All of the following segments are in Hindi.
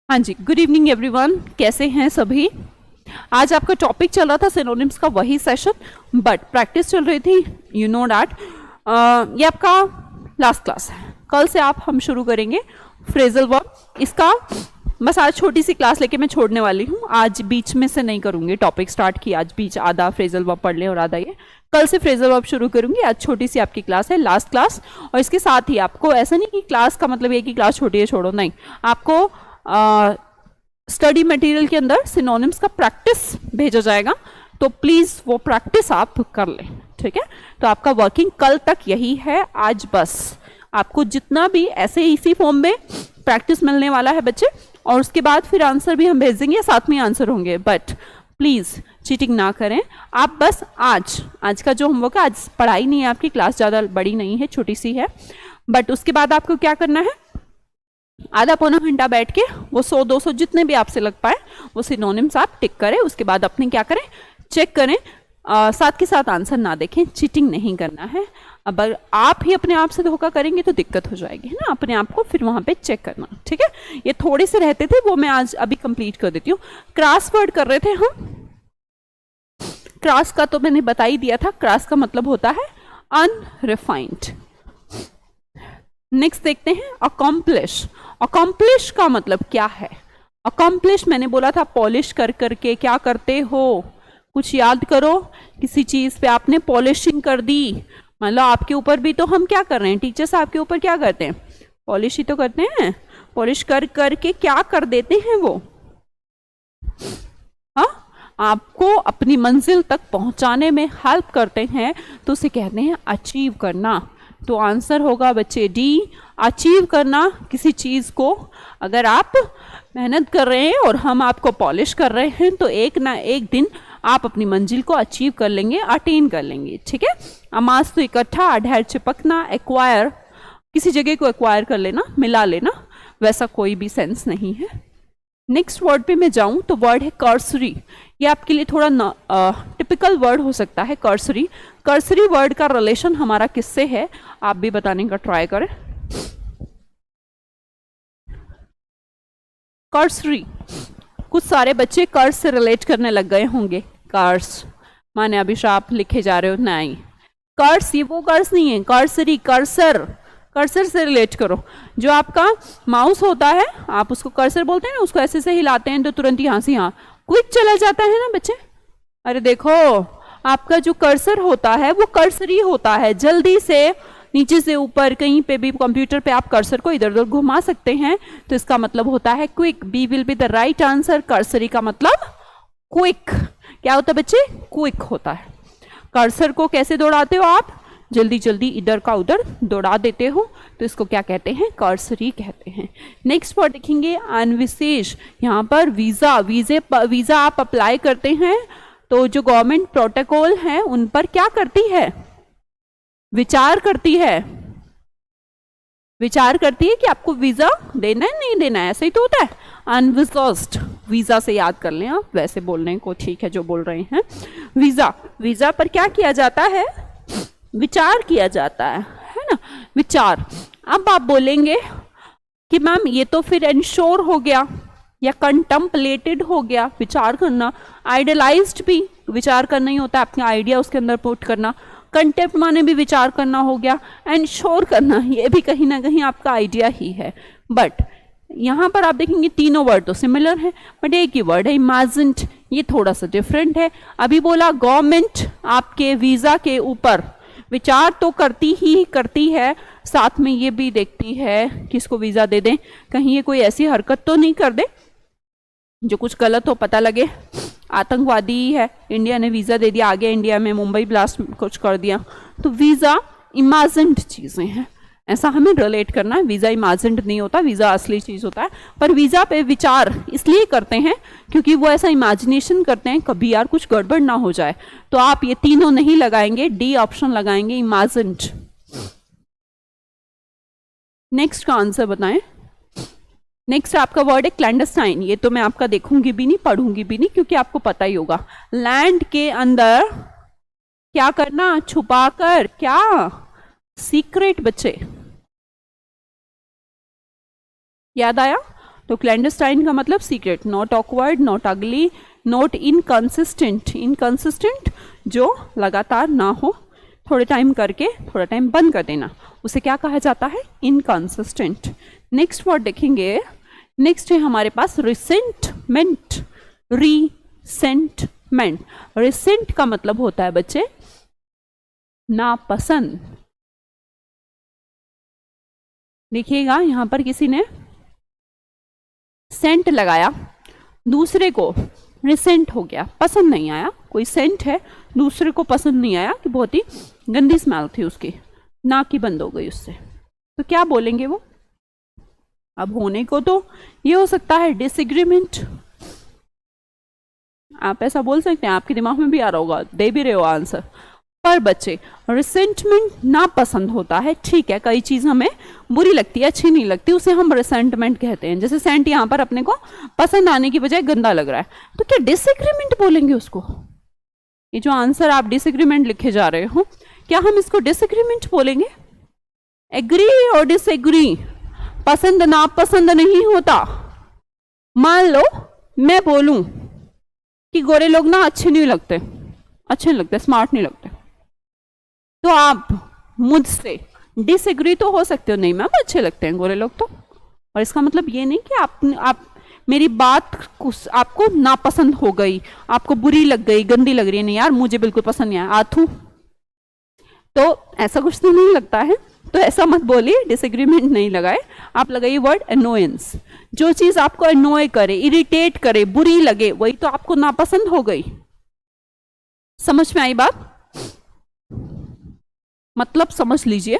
हाँ जी, गुड इवनिंग एवरीवन। कैसे हैं सभी? आज आपका टॉपिक चल रहा था सिनोनिम्स का, वही सेशन, बट प्रैक्टिस चल रही थी। यू नो डैट ये आपका लास्ट क्लास है। कल से हम शुरू करेंगे फ्रेजल वर्ब। इसका बस आज छोटी सी क्लास लेके मैं छोड़ने वाली हूँ। आज बीच में से नहीं करूँगी टॉपिक स्टार्ट की। आज बीच आधा फ्रेजल वर्ब पढ़ लें और आधा ये। कल से फ्रेजल वर्ब शुरू करूंगी। आज छोटी सी आपकी क्लास है, लास्ट क्लास। और इसके साथ ही आपको ऐसा नहीं कि क्लास का मतलब ये कि क्लास छोटी है छोड़ो, नहीं, आपको स्टडी मटेरियल के अंदर सिनोनिम्स का प्रैक्टिस भेजा जाएगा, तो प्लीज वो प्रैक्टिस आप कर लें, ठीक है। तो आपका वर्किंग कल तक यही है। आज बस आपको जितना भी ऐसे इसी फॉर्म में प्रैक्टिस मिलने वाला है बच्चे, और उसके बाद फिर आंसर भी हम भेज देंगे, साथ में आंसर होंगे, बट प्लीज चीटिंग ना करें। आप बस आज का जो होमवर्क है, आज पढ़ाई नहीं है आपकी, क्लास ज़्यादा बड़ी नहीं है, छोटी सी है, बट उसके बाद आपको क्या करना है, आधा पौना घंटा बैठ के वो 100-200 जितने भी आपसे लग पाए वो सिनोनिम्स आप टिक करें। उसके बाद अपने क्या करें, चेक करें, साथ के साथ आंसर ना देखें। चीटिंग नहीं करना है। अगर आप ही अपने आप से धोखा करेंगे तो दिक्कत हो जाएगी, है ना। अपने आप को फिर वहां पे चेक करना, ठीक है। ये थोड़े से रहते थे, वो मैं आज अभी कंप्लीट कर देती हूँ। क्रॉस वर्ड कर रहे थे हम। क्रॉस का तो मैंने बता ही दिया था। क्रॉस का मतलब होता है अनरिफाइंड। नेक्स्ट देखते हैं अकॉम्प्लिश। अकॉम्प्लिश का मतलब क्या है? अकॉम्प्लिश मैंने बोला था पॉलिश कर करके क्या करते हो, कुछ याद करो। किसी चीज पे आपने पॉलिशिंग कर दी, मतलब आपके ऊपर भी तो हम क्या कर रहे हैं, टीचर्स आपके ऊपर क्या करते हैं, पॉलिश ही तो करते हैं। पॉलिश कर करके क्या कर देते हैं वो, हाँ, आपको अपनी मंजिल तक पहुंचाने में हेल्प करते हैं, तो उसे कहते हैं अचीव करना। तो आंसर होगा बच्चे डी, अचीव करना किसी चीज को। अगर आप मेहनत कर रहे हैं और हम आपको पॉलिश कर रहे हैं, तो एक ना एक दिन आप अपनी मंजिल को अचीव कर लेंगे, अटेन कर लेंगे, ठीक है। अमास तो इकट्ठा, अढेर चिपकना, एक्वायर किसी जगह को एक्वायर कर लेना, मिला लेना, वैसा कोई भी सेंस नहीं है। नेक्स्ट वर्ड पे मैं जाऊं तो वर्ड है कर्सरी। ये आपके लिए थोड़ा टिपिकल वर्ड हो सकता है कर्सरी। कर्सरी वर्ड का रिलेशन हमारा किससे है, आप भी बताने का ट्राई करें। कर्सरी, कुछ सारे बच्चे कर्स से रिलेट करने लग गए होंगे। कर्स माने अभिशाप लिखे जा रहे हो, नहीं, कर्स ये वो कर्स नहीं है। कर्सरी, कर्सर, कर्सर से रिलेट करो। जो आपका माउस होता है, आप उसको कर्सर बोलते हैं ना, उसको ऐसे से हिलाते हैं तो तुरंत यहाँ से यहाँ क्विक चला जाता है ना बच्चे। अरे देखो, आपका जो कर्सर होता है वो कर्सरी होता है। जल्दी से नीचे से ऊपर कहीं पे भी कंप्यूटर पे आप कर्सर को इधर उधर घुमा सकते हैं, तो इसका मतलब होता है quick. B will be the right answer. Cursory का मतलब क्विक। क्या होता है बच्चे? क्विक होता है। कर्सर को कैसे दौड़ाते हो आप? जल्दी जल्दी इधर का उधर दौड़ा देते हो, तो इसको क्या कहते हैं? कर्सरी कहते हैं। नेक्स्ट वर्ड देखेंगे अनविशेष। यहाँ पर वीजा, वीजा आप अप्लाई करते हैं, तो जो गवर्नमेंट प्रोटोकॉल है उन पर क्या करती है? विचार करती है। विचार करती है कि आपको वीजा देना है नहीं देना है, ऐसा ही तो होता है। अनविजर्ड, वीजा से याद कर लें आप, वैसे बोलने को ठीक है जो बोल रहे हैं। वीजा, वीजा पर क्या किया जाता है? विचार किया जाता है ना, विचार। अब आप बोलेंगे कि मैम ये तो फिर इंश्योर हो गया या कंटम्पलेटेड हो गया, विचार करना। आइडियलाइज्ड भी विचार करना ही होता है, अपने आइडिया उसके अंदर पुट करना। कंटेप्ट माने भी विचार करना हो गया। इंश्योर करना, ये भी कहीं ना कहीं आपका आइडिया ही है। बट यहाँ पर आप देखेंगे तीनों वर्ड तो सिमिलर है, बट एक ही वर्ड है इमेजिन्ड, ये थोड़ा सा डिफरेंट है। अभी बोला गवर्नमेंट आपके वीजा के ऊपर विचार तो करती ही करती है, साथ में ये भी देखती है कि इसको वीजा दे दें, कहीं ये कोई ऐसी हरकत तो नहीं कर दे जो कुछ गलत हो, पता लगे आतंकवादी है, इंडिया ने वीजा दे दिया, आगे इंडिया में मुंबई ब्लास्ट कुछ कर दिया। तो वीजा इमेजिन्ड चीजें हैं, ऐसा हमें रिलेट करना है। वीजा इमेजिन्ड नहीं होता, वीजा असली चीज होता है। पर वीजा पे विचार इसलिए करते हैं क्योंकि वो ऐसा इमेजिनेशन करते हैं कभी यार कुछ गड़बड़ ना हो जाए। तो आप ये तीनों नहीं लगाएंगे, डी ऑप्शन लगाएंगे, इमेजिन्ड। नेक्स्ट का आंसर बताएं। नेक्स्ट आपका वर्ड है क्लैंडस्टाइन। ये तो मैं आपका देखूंगी भी नहीं, पढ़ूंगी भी नहीं, क्योंकि आपको पता ही होगा। लैंड के अंदर क्या करना? छुपाकर, क्या? सीक्रेट बच्चे, याद आया? तो क्लैंडस्टाइन का मतलब सीक्रेट, नॉट ऑकवर्ड, नॉट अगली, नॉट इनकंसिस्टेंट, इनकंसिस्टेंट जो लगातार ना हो, थोड़े टाइम करके थोड़ा टाइम बंद कर देना, उसे क्या कहा जाता है, इनकंसिस्टेंट। नेक्स्ट वर्ड देखेंगे, नेक्स्ट है हमारे पास रिसेंटमेंट, रिसेंटमेंट। रिसेंट का मतलब होता है बच्चे नापसंद। देखिएगा यहां पर किसी ने सेंट लगाया, दूसरे को रिसेंट हो गया, पसंद नहीं आया, कोई सेंट है दूसरे को पसंद नहीं आया कि बहुत ही गंदी स्मेल थी उसकी, नाक की बंद हो गई उससे, तो क्या बोलेंगे वो। अब होने को तो ये हो सकता है डिसएग्रीमेंट, आप ऐसा बोल सकते हैं, आपके दिमाग में भी आ रहा होगा, दे भी रहे हो आंसर। पर बच्चे रिसेंटमेंट नापसंद होता है, ठीक है, कई चीज हमें बुरी लगती है, अच्छी नहीं लगती, उसे हम रिसेंटमेंट कहते हैं। जैसे सेंट यहाँ पर अपने को पसंद आने की बजाय गंदा लग रहा है, तो क्या डिसएग्रीमेंट बोलेंगे उसको। ये जो आंसर आप डिसएग्रीमेंट लिखे जा रहे हो, क्या हम इसको डिसएग्रीमेंट बोलेंगे। एग्री और डिसएग्री, पसंद नापसंद नहीं होता। मान लो मैं बोलूं कि गोरे लोग ना अच्छे नहीं लगते, अच्छे नहीं लगते, स्मार्ट नहीं लगते, तो आप मुझसे डिसएग्री तो हो सकते हो, नहीं मैम अच्छे लगते हैं गोरे लोग तो, और इसका मतलब ये नहीं कि आप मेरी बात आपको नापसंद हो गई, आपको बुरी लग गई, गंदी लग रही है, नहीं यार मुझे बिल्कुल पसंद नहीं आया, आथू, तो ऐसा कुछ तो नहीं लगता है, तो ऐसा मत बोलिए, डिसएग्रीमेंट नहीं लगाए, आप लगाइए वर्ड अनोयंस। जो चीज आपको अनोय करे, इरिटेट करे, बुरी लगे, वही तो आपको नापसंद हो गई। समझ में आई बात, मतलब समझ लीजिए।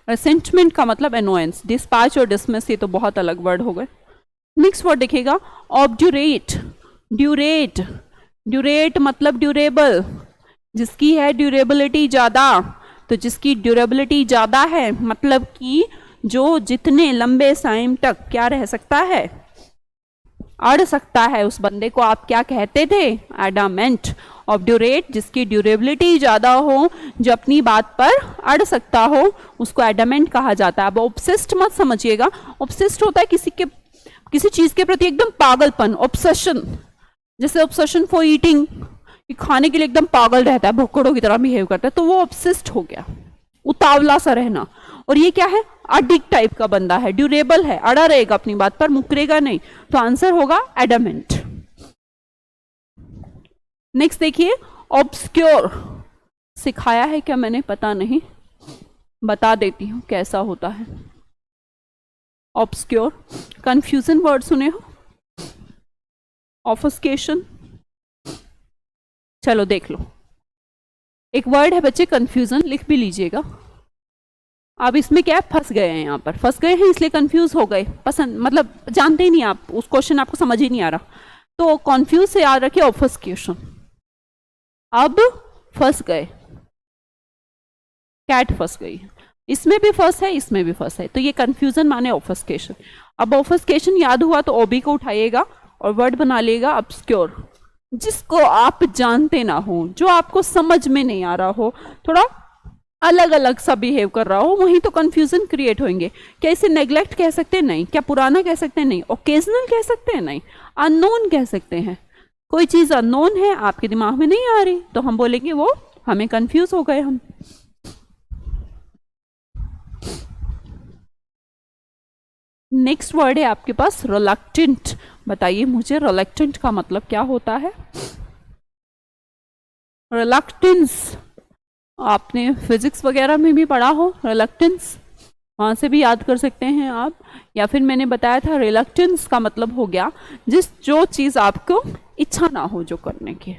रिसेंटमेंट का मतलब अनोयंस, डिस्पैच और डिसमिस ये तो बहुत अलग वर्ड हो गए। नेक्स्ट वर्ड देखिएगा ऑब्ड्यूरेट, ड्यूरेट, ड्यूरेट मतलब ड्यूरेबल, जिसकी है ड्यूरेबिलिटी ज्यादा, तो जिसकी ड्यूरेबिलिटी ज्यादा है मतलब कि जो जितने लंबे टाइम तक क्या रह सकता है, अड़ सकता है, उस बंदे को आप क्या कहते थे, एडामेंट। ऑब्ड्यूरेट जिसकी ड्यूरेबिलिटी ज्यादा हो, जो अपनी बात पर अड़ सकता हो, उसको एडामेंट कहा जाता है। अब ऑब्सेस्ड मत समझिएगा, ऑब्सेस्ड होता है किसी चीज के प्रति एकदम पागलपन, ऑब्सेशन, जैसे ऑब्सेशन फॉर ईटिंग, कि खाने के लिए एकदम पागल रहता है, भुक्कड़ों की तरह बिहेव करता है, तो वो ऑब्सेस्ड हो गया, उतावला सा रहना। और ये क्या है, अडिक्ट टाइप का बंदा है, ड्यूरेबल है, अड़ा रहेगा अपनी बात पर, मुकरेगा नहीं, तो आंसर होगा एडामेंट। नेक्स्ट देखिए ऑब्सक्योर, सिखाया है क्या मैंने पता नहीं, बता देती हूं कैसा होता है। ऑब्सक्योर, कंफ्यूजन वर्ड सुने हो, ऑफस्केशन, चलो देख लो, एक वर्ड है बच्चे कंफ्यूजन, लिख भी लीजिएगा। अब इसमें क्या फंस गए हैं, यहाँ पर फंस गए हैं इसलिए कंफ्यूज हो गए, पसंद मतलब जानते ही नहीं आप, उस क्वेश्चन आपको समझ ही नहीं आ रहा, तो कंफ्यूज से याद रखिए ऑफस्केशन। अब फंस गए, कैट फंस गई, इसमें भी फंस है, इसमें भी फंस है, तो ये कंफ्यूजन माने ऑफस्केशन। अब ऑफस्केशन याद हुआ तो ओबी को उठाइएगा और वर्ड बना लिएगा ऑब्सक्योर, जिसको आप जानते ना हो, जो आपको समझ में नहीं आ रहा हो, थोड़ा अलग अलग सा बिहेव कर रहा हो, वहीं तो कंफ्यूजन क्रिएट होंगे। क्या इसे नेग्लेक्ट कह सकते हैं, नहीं। क्या पुराना कह सकते हैं, नहीं। ओकेजनल कह सकते हैं, नहीं। अननोन कह सकते हैं, कोई चीज अननोन है, आपके दिमाग में नहीं आ रही, तो हम बोलेंगे वो हमें कंफ्यूज हो गए हम। नेक्स्ट वर्ड है आपके पास रिलक्टेंट, बताइए मुझे रिलक्टेंट का मतलब क्या होता है। रिलक्टेंस आपने फिजिक्स वगैरह में भी पढ़ा हो, रिलक्टेंस वहां से भी याद कर सकते हैं आप, या फिर मैंने बताया था रिलक्टेंस का मतलब हो गया जो चीज आपको इच्छा ना हो जो करने की,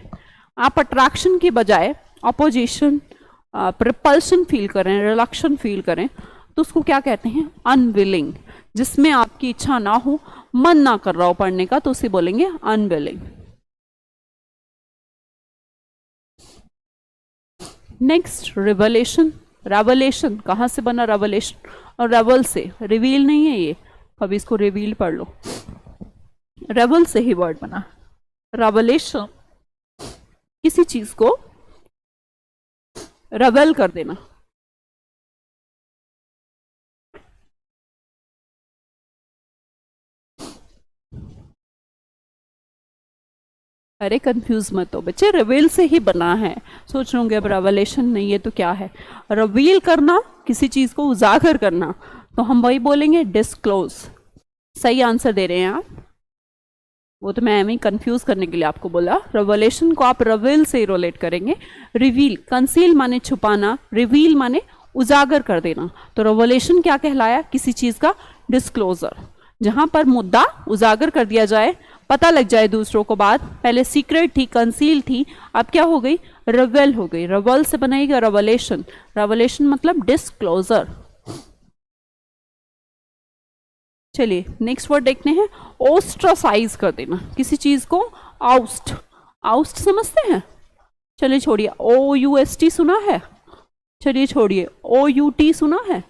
आप अट्रैक्शन के बजाय अपोजिशन, रिपल्शन फील करें, रिलक्शन फील करें, तो उसको क्या कहते हैं, अनविलिंग। जिसमें आपकी इच्छा ना हो, मन ना कर रहा हो पढ़ने का, तो उसे बोलेंगे अनविलिंग। नेक्स्ट रिवलेशन, रेवलेशन कहाँ से बना, रेवलेशन, और रेवल से, रिवील नहीं है ये, कभी इसको रिवील पढ़ लो, रेवल से ही वर्ड बना। रेवलेशन किसी चीज को रेवल कर देना, अरे कंफ्यूज मत हो बच्चे, रिवील से ही बना है। सोच रहे होंगे अब रेवलेशन नहीं है तो क्या है। रिवील करना, किसी चीज को उजागर करना, तो हम वही बोलेंगे डिस्क्लोज। सही आंसर दे रहे हैं आप। वो तो मैं एम कंफ्यूज करने के लिए आपको बोला। रेवलेशन को आप रिवील से ही रिलेट करेंगे। रिवील, कंसील माने छुपाना, रिवील माने उजागर कर देना। तो रेवलेशन क्या कहलाया? किसी चीज का डिस्क्लोजर, जहां पर मुद्दा उजागर कर दिया जाए, पता लग जाए दूसरों को बात। पहले सीक्रेट थी, कंसील थी, अब क्या हो गई? रिवेल हो गई। रिवेल से बनेगा रेवलेशन। रेवलेशन मतलब डिस्क्लोजर। चलिए नेक्स्ट वर्ड देखते हैं, ओस्ट्रासाइज कर देना, किसी चीज को आउस्ट। आउस्ट समझते हैं? चलिए छोड़िए। OUST सुना है? चलिए छोड़िए। OUT सुना है?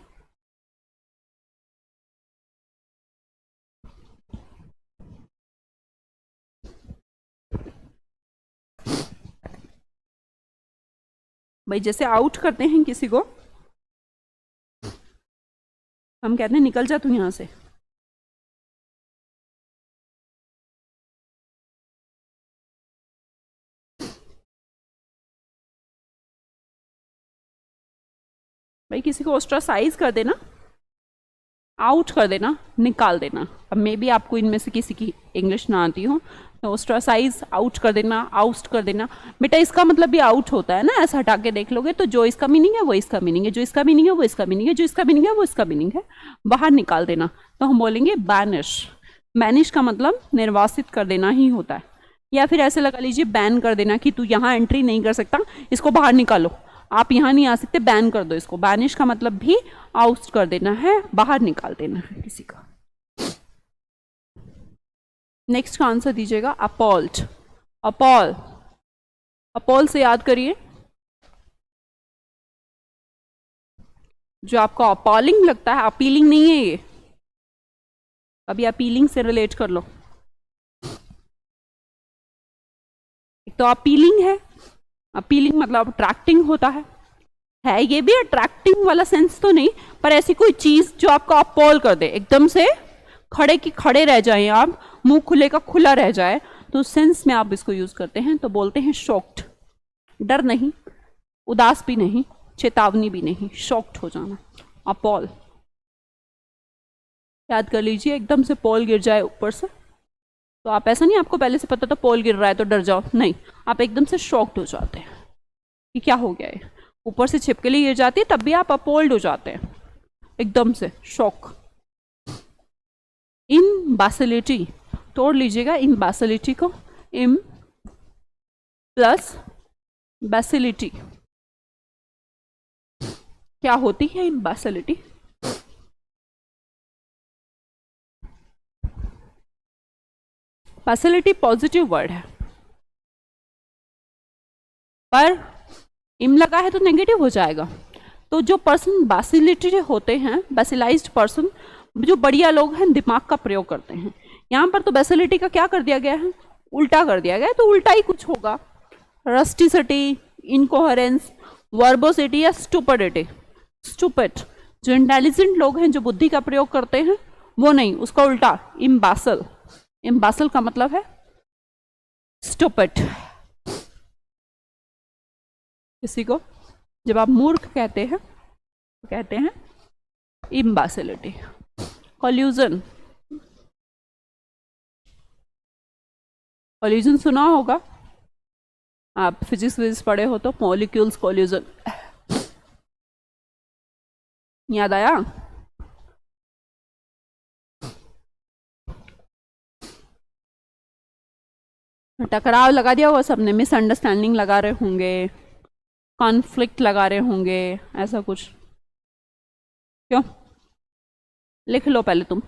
भाई जैसे आउट करते हैं किसी को, हम कहते हैं निकल जा तू यहां से। भाई किसी को ऑस्ट्रासाइज कर देना, आउट कर देना, निकाल देना। अब मे बी आपको इनमें से किसी की इंग्लिश ना आती हो, तो ऑस्ट्रासाइज, आउट कर देना, आउस्ट कर देना। बेटा इसका मतलब भी आउट होता है ना, ऐसा हटा के देख लोगे तो जो इसका मीनिंग है वो इसका मीनिंग है, जो इसका मीनिंग है वो इसका मीनिंग है, जो इसका मीनिंग है वो इसका मीनिंग है। बाहर निकाल देना, तो हम बोलेंगे बैनिश। बैनिश का मतलब निर्वासित कर देना ही होता है। या फिर ऐसे लगा लीजिए बैन कर देना कि तू यहाँ एंट्री नहीं कर सकता, इसको बाहर निकालो, आप यहाँ नहीं आ सकते, बैन कर दो इसको। बैनिश का मतलब भी आउट कर देना है, बाहर निकाल देना है किसी का। नेक्स्ट का आंसर दीजिएगा अपॉल्ड। अपॉल, अपॉल से याद करिए, जो आपको अपॉलिंग लगता है, अपीलिंग नहीं है ये। अभी अपीलिंग से रिलेट कर लो। एक तो अपीलिंग है, अपीलिंग मतलब अट्रैक्टिंग होता है ये भी अट्रैक्टिंग वाला सेंस तो नहीं, पर ऐसी कोई चीज जो आपको अपॉल कर दे, एकदम से खड़े की खड़े रह जाए आप, मुंह खुले का खुला रह जाए, तो उस सेंस में आप इसको यूज करते हैं, तो बोलते हैं शॉक्ड। डर नहीं, उदास भी नहीं, चेतावनी भी नहीं, शॉक्ड हो जाना, अपॉल। याद कर लीजिए, एकदम से पोल गिर जाए ऊपर से, तो आप ऐसा नहीं आपको पहले से पता था पोल गिर रहा है तो डर जाओ, नहीं, आप एकदम से शॉक्ड हो जाते हैं कि क्या हो गया है। ऊपर से छिपकली गिर जाती है तब भी आप अपोल्ड हो जाते हैं, एकदम से शॉक। इम्बैसिलिटी, तोड़ लीजिएगा इम्बैसिलिटी को, इम प्लस बैसिलिटी। क्या होती है इम्बैसिलिटी? बैसिलिटी पॉजिटिव वर्ड है, पर इम लगा है तो नेगेटिव हो जाएगा। तो जो पर्सन बैसिलिटी होते हैं, बैसिलाइज्ड पर्सन, जो बढ़िया लोग हैं, दिमाग का प्रयोग करते हैं। यहाँ पर तो बैसिलिटी का क्या कर दिया गया है? उल्टा कर दिया गया है, तो उल्टा ही कुछ होगा। रस्टिसिटी, इनकोहेरेंस, वर्बोसिटी या स्टुपिडिटी। स्टूपिड, जो इंटेलिजेंट लोग हैं, जो बुद्धि का प्रयोग करते हैं, वो नहीं, उसका उल्टा इम्बैसल। इम्बैसल का मतलब है स्टूपिड। किसी को जब आप मूर्ख कहते हैं तो कहते हैं इम्बैसिलिटी। कॉल्यूजन, कॉल्यूजन सुना होगा, आप फिजिक्स पढ़े हो तो, मॉलिक्यूल्स कॉल्यूजन। याद आया? टकराव लगा दिया होगा सबने, मिसअंडरस्टैंडिंग लगा रहे होंगे, कॉन्फ्लिक्ट लगा रहे होंगे, ऐसा कुछ। क्यों? लिख लो पहले तुम।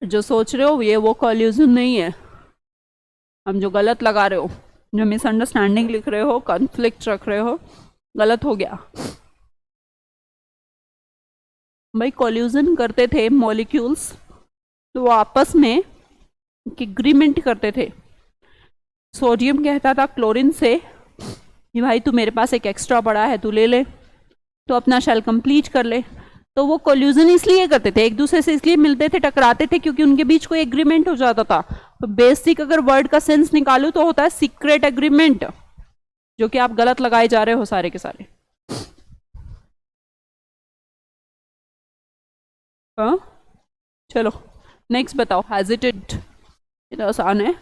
जो सोच रहे हो ये वो कॉल्यूजन नहीं है। हम जो गलत लगा रहे हो, जो मिसअंडरस्टैंडिंग लिख रहे हो, कॉन्फ्लिक्ट रख रहे हो, गलत हो गया। भाई कॉल्यूजन करते थे मॉलिक्यूल्स, तो वो आपस में एग्रीमेंट करते थे। सोडियम कहता था क्लोरीन से कि भाई तू मेरे पास एक एक्स्ट्रा पड़ा है, तू ले ले, तो अपना शेल कंप्लीट कर ले। तो वो कोल्यूजन इसलिए करते थे, एक दूसरे से इसलिए मिलते थे, टकराते थे, क्योंकि उनके बीच कोई एग्रीमेंट हो जाता था। तो बेसिक अगर वर्ड का सेंस निकालू तो होता है सीक्रेट एग्रीमेंट, जो कि आप गलत लगाए जा रहे हो सारे के सारे। हाँ चलो नेक्स्ट बताओ, हेजिटेट, ये तो आसान है।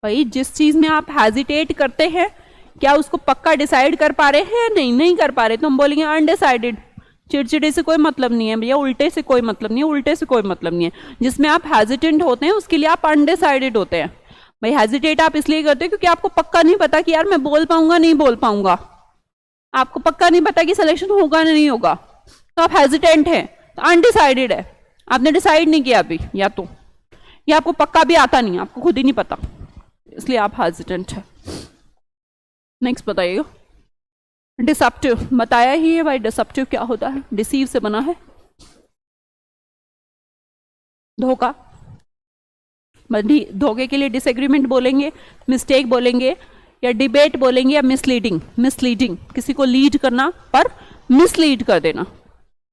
भाई जिस चीज में आप हेजिटेट करते हैं, क्या उसको पक्का डिसाइड कर पा रहे हैं? नहीं, नहीं कर पा रहे, तो हम बोलेंगे अनडिसाइडेड। चिड़चिड़े से कोई मतलब नहीं है भैया, उल्टे से कोई मतलब नहीं है, उल्टे से कोई मतलब नहीं है। जिसमें आप हेजिटेंट होते हैं उसके लिए आप अनडिसाइडेड होते हैं। भाई हेजिटेट आप इसलिए करते हो क्योंकि आपको पक्का नहीं पता कि यार मैं बोल पाऊंगा नहीं बोल पाऊंगा, आपको पक्का नहीं पता कि सिलेक्शन होगा नहीं होगा, तो आप हेजिटेंट हैं, तो अनडिसाइडेड है, आपने डिसाइड नहीं किया अभी, या आपको पक्का भी आता नहीं, आपको खुद ही नहीं पता, इसलिए आप हेजिटेंट है। नेक्स्ट बताइएगा, डिसेप्टिव बताया ही है भाई, डिसेप्टिव क्या होता है? डिसीव से बना है, धोखा। धोखे के लिए डिसएग्रीमेंट बोलेंगे, मिस्टेक बोलेंगे, या डिबेट बोलेंगे, या मिसलीडिंग। मिसलीडिंग किसी को लीड करना पर मिसलीड कर देना,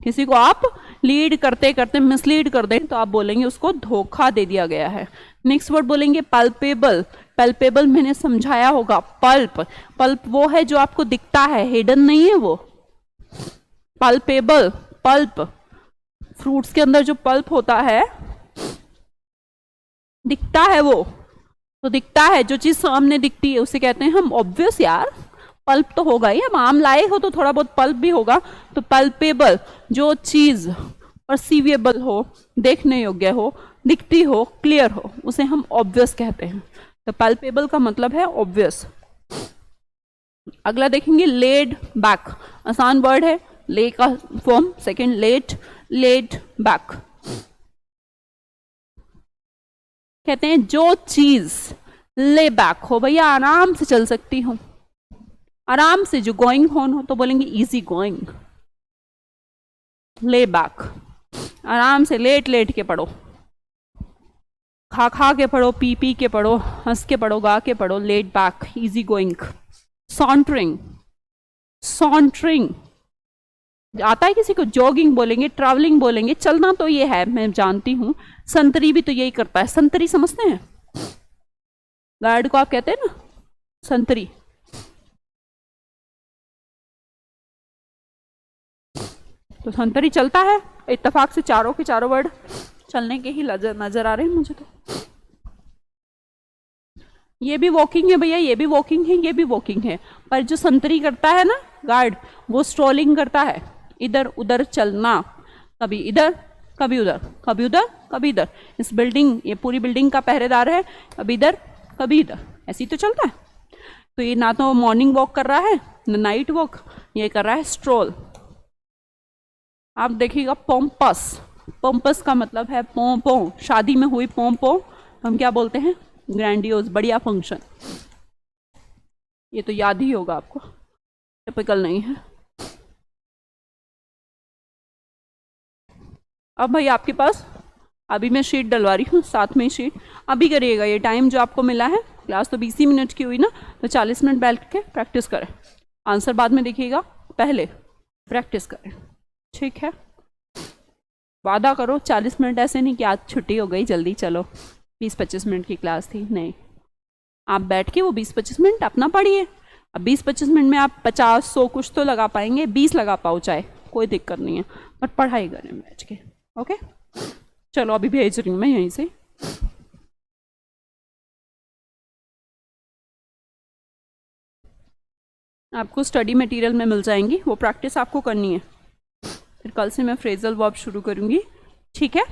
किसी को आप लीड करते करते मिसलीड कर दें तो आप बोलेंगे उसको धोखा दे दिया गया है। नेक्स्ट वर्ड बोलेंगे पल्पेबल। पल्पेबल मैंने समझाया होगा, पल्प, पल्प वो है जो आपको दिखता है, हिडन नहीं है वो। पल्पेबल, पल्प, फ्रूट्स के अंदर जो पल्प होता है दिखता है, वो तो दिखता है, जो चीज सामने दिखती है उसे कहते हैं हम ऑब्वियस। यार पल्प तो होगा ही, अब आम लाए हो तो थोड़ा बहुत पल्प भी होगा। तो पल्पेबल जो चीज परसीवेबल हो, देखने योग्य हो, दिखती हो, क्लियर हो, उसे हम ऑब्वियस कहते हैं। तो पल्पेबल का मतलब है ऑब्वियस। अगला देखेंगे लेड बैक, आसान वर्ड है, ले का form second let, led back कहते हैं जो चीज ले बैक हो, भैया आराम से चल सकती हूं, आराम से, जो गोइंग ऑन हो तो बोलेंगे इजी गोइंग। ले बैक, आराम से लेट लेट के पढ़ो, खा खा के पढ़ो, पी पी के पढ़ो, हंस के पढ़ो, गा के पढ़ो, लेट बैक, इजी गोइंग। सॉन्टरिंग, सॉन्टरिंग आता है किसी को? जॉगिंग बोलेंगे, ट्रैवलिंग बोलेंगे, चलना तो ये है मैं जानती हूं। संतरी भी तो यही करता है, संतरी समझते हैं? गार्ड को आप कहते हैं ना संतरी। तो संतरी चलता है, इत्तेफाक से चारों के चारों वर्ड चलने के ही नजर आ रहे हैं मुझे। तो ये भी वॉकिंग है भैया, ये भी वॉकिंग है, ये भी वॉकिंग है, पर जो संतरी करता है ना गार्ड, वो स्ट्रोलिंग करता है, इधर उधर चलना, कभी इधर कभी उधर, कभी उधर कभी इधर। इस बिल्डिंग, ये पूरी बिल्डिंग का पहरेदार है, कभी इधर कभी इधर, ऐसे ही तो चलता है। तो ये ना तो मॉर्निंग वॉक कर रहा है ना नाइट वॉक, ये कर रहा है स्ट्रोल। आप देखिएगा पोम्पस, पोम्पस का मतलब है पोंपो, शादी में हुई पोंपो हम क्या बोलते हैं? ग्रैंडियोज, बढ़िया फंक्शन। ये तो याद ही होगा आपको, टिपिकल नहीं है। अब भाई आपके पास अभी मैं शीट डलवा रही हूँ, साथ में ही शीट अभी करिएगा। ये टाइम जो आपको मिला है, क्लास तो 20 ही मिनट की हुई ना, तो 40 मिनट बैठ के प्रैक्टिस करें, आंसर बाद में देखिएगा, पहले प्रैक्टिस करें, ठीक है? वादा करो 40 मिनट, ऐसे नहीं कि आज छुट्टी हो गई जल्दी चलो 20-25 मिनट की क्लास थी, नहीं, आप बैठ के वो 20-25 मिनट अपना पढ़िए। अब 20-25 मिनट में आप 50-100 कुछ तो लगा पाएंगे, 20 लगा पाओ चाहे, कोई दिक्कत नहीं है, बट पढ़ाई करें बैठ के, ओके? चलो अभी भेज रही हूँ मैं यहीं से। आपको स्टडी मटेरियल में मिल जाएंगी, वो प्रैक्टिस आपको करनी है। फिर कल से मैं फ्रेजल वर्ब शुरू करूँगी, ठीक है?